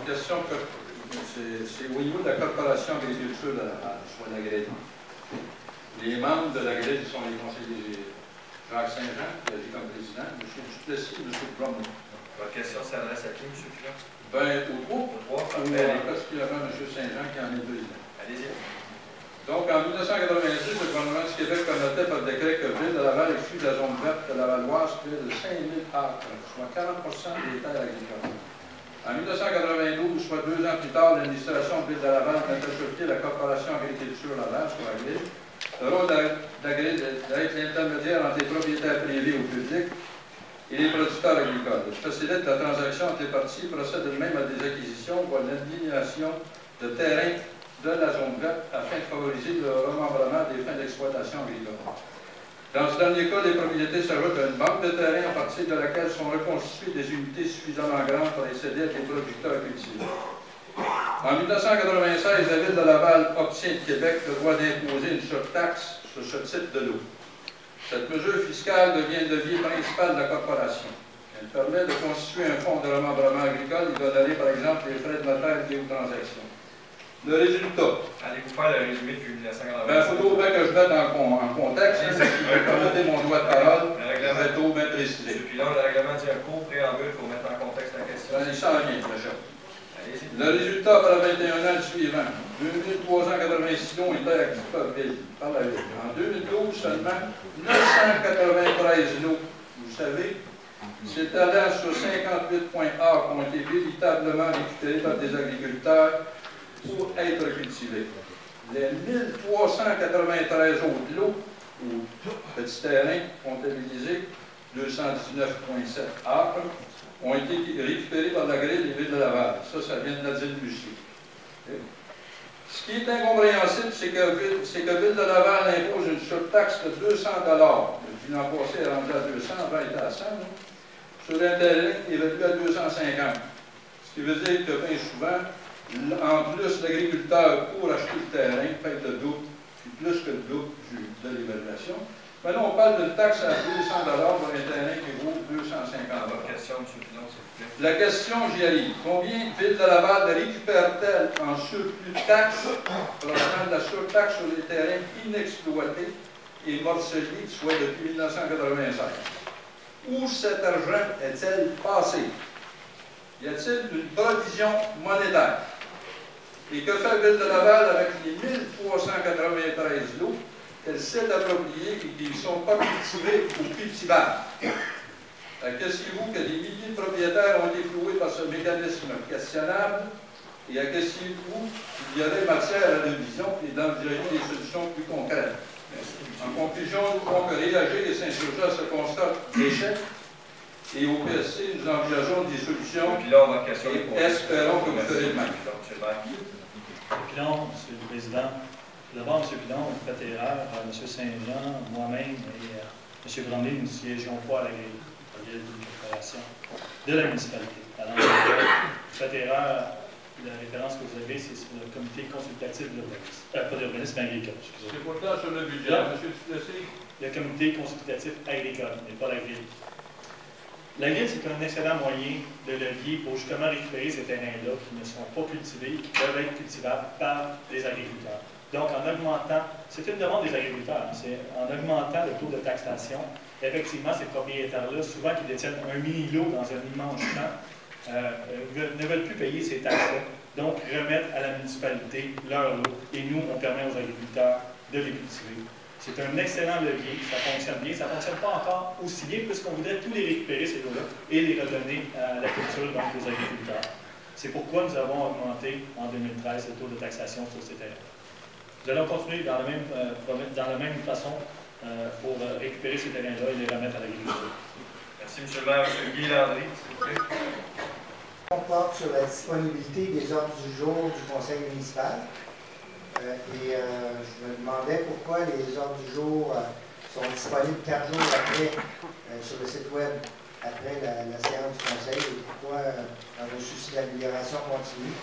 une question, c'est au niveau de la Corporation d'agriculture de Laval, soit la grille. Les membres de la grille sont les conseillers Jacques Saint-Jean, qui agit comme président, M. Duplessis et M. Bromley. Votre question s'adresse à qui, M. Pilon? Ben, au groupe, particulièrement M. Saint-Jean qui en est président. Allez-y. Donc, en 1986, le gouvernement du Québec connotait par décret que Ville de Laval exclut de la zone verte de la Valoise près de 5000 acres, soit 40 des terres agricoles. En 1992, soit 2 ans plus tard, l'administration de Ville de Laval a associé la Corporation Agriculture Laval, soit la Grille. Le rôle de la Grille est d'être l'intermédiaire entre les propriétaires privés ou publics et les producteurs agricoles. Je facilite la transaction entre les parties, procède même à des acquisitions ou à l'aliénation de terrains de la zone verte afin de favoriser le remembrement des fins d'exploitation agricole. Dans ce dernier cas, les propriétés s'ajoutent à une banque de terrain à partir de laquelle sont reconstituées des unités suffisamment grandes pour les céder à des producteurs cultivés. En 1996, la Ville de Laval obtient de Québec le droit d'imposer une surtaxe sur ce type de lot. Cette mesure fiscale devient le levier principal de la corporation. Elle permet de constituer un fonds de remembrement agricole et de donner, par exemple, les frais de notaire liés aux transactions. Le résultat. Allez-vous faire le résumé depuis 1990? Bien, il faut bien que je mette en contexte. Si vous permettez mon droit de parole, je vais tout bien préciser. Puis là, le règlement dit un court préambule pour mettre en contexte la question. Ben, il s'en vient, le chef. Le résultat par le 21 ans suivant, 2386 lots étaient acquis par la Ville. En 2012, seulement 993 lots. Vous savez, c'est allant sur 58 points A qui ont été véritablement récupérés par des agriculteurs pour être cultivés. Les 1393 autres lots, ou petits terrains comptabilisés, 219,7 acres, ont été récupérés par la Grille des Villes de Laval. Ça vient de Nadine Lucie. Ce qui est incompréhensible, c'est que Ville de Laval impose une surtaxe de 200 $. Depuis l'an passé, elle est rendue à 200, avant elle était à 100, sur un terrain qui est évalué à 250. Ce qui veut dire que bien souvent, en plus, l'agriculteur, pour acheter le terrain, paye le double, puis plus que le double de l'évaluation. Maintenant, on parle d'une taxe à 200 $ pour un terrain qui vaut 250 $. Question, M. Pilon, s'il vous plaît. La question, j'y arrive. Combien Ville de Laval récupère-t-elle en surplus de taxes provenant de la surtaxe sur les terrains inexploités et morceliers, soit depuis 1996? Où cet argent est-il passé? Y a-t-il une provision monétaire? Et que fait Ville de Laval avec les 1393 lots qu'elle s'est appropriés et qui ne sont pas cultivés ou cultivables? Qu'est-ce-vous que des milliers de propriétaires ont été floués par ce mécanisme questionnable? Et qu'est-ce-vous qu'il y aurait matière à la vision et d'envisager des solutions plus concrètes? En conclusion, nous pouvons que réagir et s'insurger à ce constat d'échec. Et au PSC, nous envisageons des solutions et espérons que vous ferez le même. Pilon, M. le Président. D'abord, M. Pilon, vous faites erreur. M. Saint-Jean, moi-même et M. Bromley, nous ne siégeons pas à la grille de corporation de la municipalité. Alors, vous faites erreur. La référence que vous avez, c'est sur le comité consultatif de l'urbanisme. Pas d'urbanisme agricole, excusez-moi. C'est pourtant sur le budget, M. Duplessis. Le comité consultatif agricole, mais pas la grille. La grille, c'est un excellent moyen de levier pour justement récupérer ces terrains-là qui ne sont pas cultivés et qui peuvent être cultivables par des agriculteurs. Donc, en augmentant, c'est une demande des agriculteurs, c'est en augmentant le taux de taxation, effectivement, ces propriétaires-là, souvent qui détiennent un mini-lot dans un immense champ, ne veulent plus payer ces taxes-là, donc remettre à la municipalité leur lot, et nous, on permet aux agriculteurs de les cultiver. C'est un excellent levier, ça fonctionne bien. Ça ne fonctionne pas encore aussi bien puisqu'on voudrait tous les récupérer, ces lots-là, et les redonner à la culture, donc aux agriculteurs. C'est pourquoi nous avons augmenté en 2013 le taux de taxation sur ces terrains. Nous allons continuer dans la même façon pour récupérer ces terrains-là et les remettre à l'agriculture. Merci, M. le maire. M. Guy Landry, s'il vous plaît. On porte sur la disponibilité des ordres du jour du conseil municipal. Je me demandais pourquoi les ordres du jour sont disponibles 4 jours après sur le site web, après la séance du conseil, et pourquoi, dans un souci d'amélioration continue,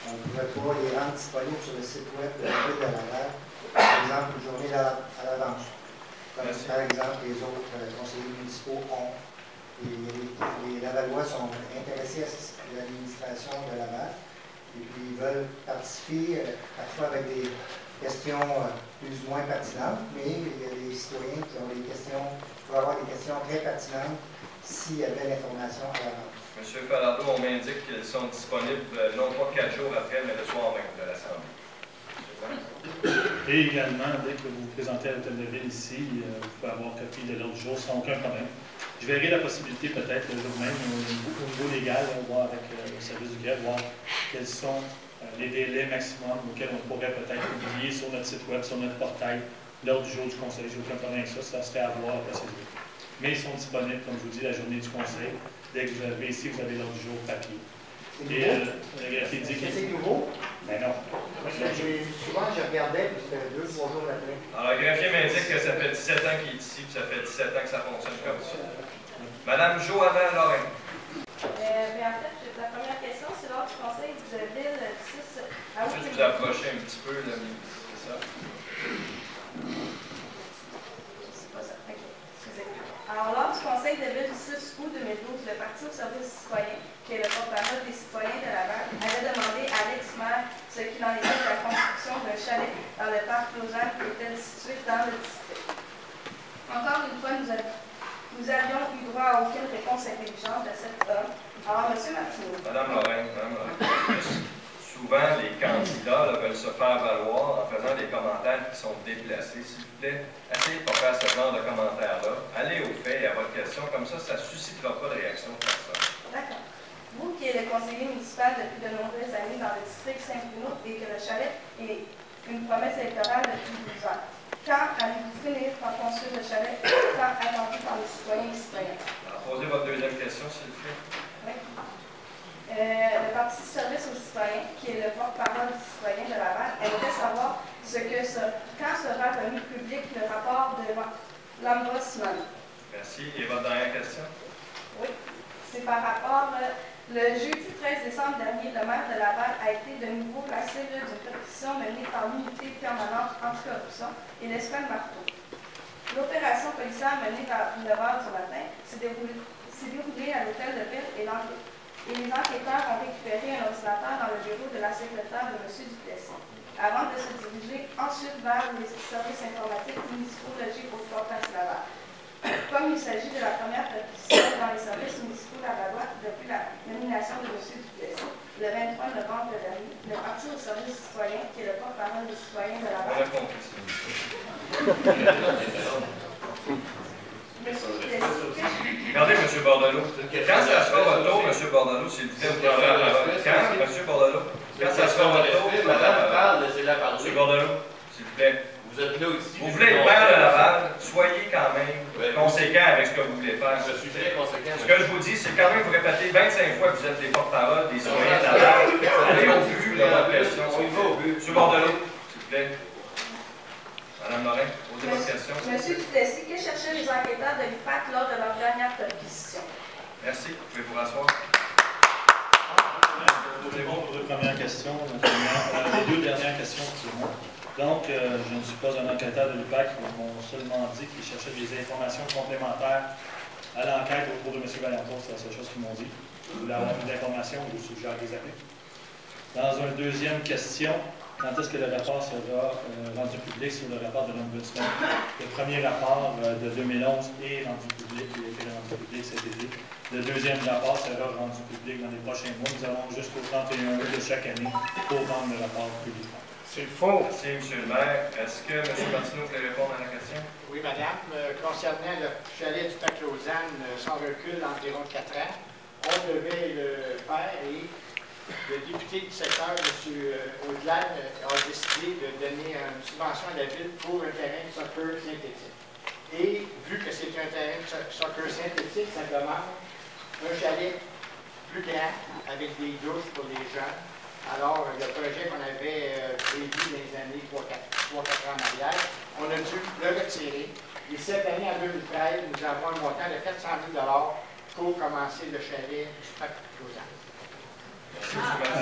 on ne pourrait pas les rendre disponibles sur le site web de la Ville de Laval, par exemple une journée à l'avance, comme par exemple les autres conseillers municipaux ont. Et les Lavallois sont intéressés à l'administration de Laval. veulent participer, parfois avec des questions plus ou moins pertinentes, mais il y a des citoyens qui ont des questions, pour avoir des questions très pertinentes s'il y avait l'information à l'avance. Monsieur Falardeau, on m'indique qu'ils sont disponibles non pas 4 jours après, mais le soir même de l'Assemblée. Et également, dès que vous vous présentez à l'Hôtel de Ville ici, vous pouvez avoir copie de l'autre jour sans aucun problème. Je verrai la possibilité peut-être le jour même au niveau légal, on va voir avec le service du greffe, voir quels sont les délais maximum auxquels on pourrait peut-être publier sur notre site web, sur notre portail, l'ordre du jour du conseil. J'ai aucun problème avec ça, ça serait à voir la procédure. Mais ils sont disponibles, comme je vous dis, la journée du conseil. Dès que vous avez ici, vous avez l'ordre du jour papier. Et le greffier dit que... C'est nouveau? Ben non. Souvent, je regardais, puis c'était 2-3 jours après. Alors, le greffier m'indique que ça fait 17 ans qu'il est ici, puis ça fait 17 ans que ça fonctionne comme ça. Madame Johanna Lorrain. En fait, la première question, c'est lors du conseil de ville du 6 août. Je vais vous approcher un petit peu, là, c'est ça. C'est pas ça. OK. Excusez. Alors, lors du conseil de ville du 6 août 2012, le Parti au service citoyen, qui est le porte-parole des citoyens de Laval, avait demandé à l'ex-maire ce qu'il en était de la construction d'un chalet dans le parc Lausanne qui était situé dans le district. Encore une fois, nous avions eu droit à aucune réponse intelligente de cet homme. Alors, M. Martineau. Madame Lorrain, souvent les candidats là, veulent se faire valoir en faisant des commentaires qui sont déplacés. S'il vous plaît, essayez de ne pas faire ce genre de commentaires-là. Allez au fait et à votre question, comme ça ne suscitera pas de réaction de personne. D'accord. Vous qui êtes le conseiller municipal depuis de nombreuses années dans le district Saint-Bruno et que le chalet est une promesse électorale depuis 12 ans, quand allez-vous finir par construire le chalet tant attendu par les citoyens et citoyennes? Alors, posez votre deuxième question, s'il vous plaît. Oui. Le Parti de service aux citoyens, qui est le porte-parole des citoyens de Laval, aimerait savoir quand sera remis public le rapport de l'Ombudsman. Merci. Et votre dernière question? Oui. C'est par rapport, le jeudi 13 décembre dernier, le maire de Laval a été de nouveau la cible d'une pétition menée par l'Unité permanente anticorruption et l'Espagne Marteau. L'opération policière menée vers 9 h du matin s'est déroulée à l'hôtel de ville et les enquêteurs ont récupéré un ordinateur dans le bureau de la secrétaire de M. Duplessis, avant de se diriger ensuite vers les services informatiques municipaux logés au Fort-Place Laval. Comme il s'agit de la première pétition dans les services municipaux lavallois depuis la nomination de M. Duplessis, le 23 novembre dernier, le Parti au service citoyen, qui est le porte-parole des citoyens de Laval. On a compris ça. Regardez, M. Bordelot. Quand ça sera votre tour, M. Bordelot, s'il vous plaît, vous prendrez la parole. Quand, M. Bordelot, quand ça sera votre tour, madame parle, laissez-la parler. M. Bordelot, s'il vous plaît. Vous êtes là ici. Vous voulez être maire de Laval, soyez quand même conséquent avec ce que vous voulez faire. Je suis très conséquent. Ce que je vous dis, c'est quand même vous répétez 25 fois que vous êtes les porte-parole des citoyens de Laval. Allez au but de votre question. On y va au but. M. Bordelot, s'il vous plaît. Madame Lorrain, posez votre question. Monsieur Duplessis, que cherchaient les enquêteurs de l'IPAC lors de leur dernière perquisition? Merci. Vous pouvez vous rasseoir. C'est bon pour les premières questions. Les deux dernières questions, excusez-moi. Donc, je ne suis pas un enquêteur de l'UPAC. Ils m'ont seulement dit qu'ils cherchaient des informations complémentaires à l'enquête autour de M. Valenton. C'est la seule chose qu'ils m'ont dit. Vous voulez avoir des informations, je vous suggère de les appeler. Dans une deuxième question, quand est-ce que le rapport sera rendu public sur le rapport de l'Ombudsman? Le premier rapport de 2011 est rendu public, il a été rendu public cet été. Le deuxième rapport sera rendu public dans les prochains mois. Nous avons jusqu'au 31 août de chaque année pour rendre le rapport publiquement. C'est faux. Merci, M. le maire. Est-ce que M. Martineau voulait répondre à la question? Oui, madame. Concernant le chalet du Parc Lausanne, sans recul d'environ 4 ans, on devait le faire et le député du secteur, M. Audelane, a décidé de donner une subvention à la ville pour un terrain de soccer synthétique. Et vu que c'est un terrain de soccer synthétique, ça demande un chalet plus grand avec des douches pour les jeunes. Alors, le projet qu'on avait prévu dans les années 3-4 ans en arrière, on a dû le retirer. Et cette année, en 2013, nous avons un montant de 400 000 pour commencer le chalet du Parc Lausanne.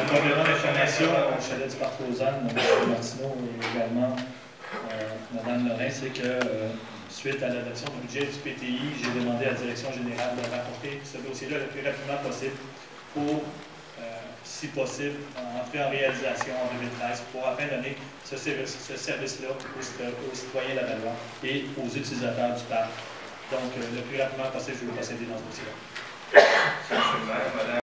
Complément d'information au chalet du Parc Lausanne, M. Martineau et également Mme Lorrain, c'est que suite à l'adoption du budget du PTI, j'ai demandé à la direction générale de rapporter ce dossier-là le plus rapidement possible pour si possible, entrer en réalisation en 2013 pour enfin donner ce service-là aux citoyens lavallois et aux utilisateurs du parc. Donc, le plus rapidement possible, je vais procéder dans ce dossier-là. Monsieur le maire, madame.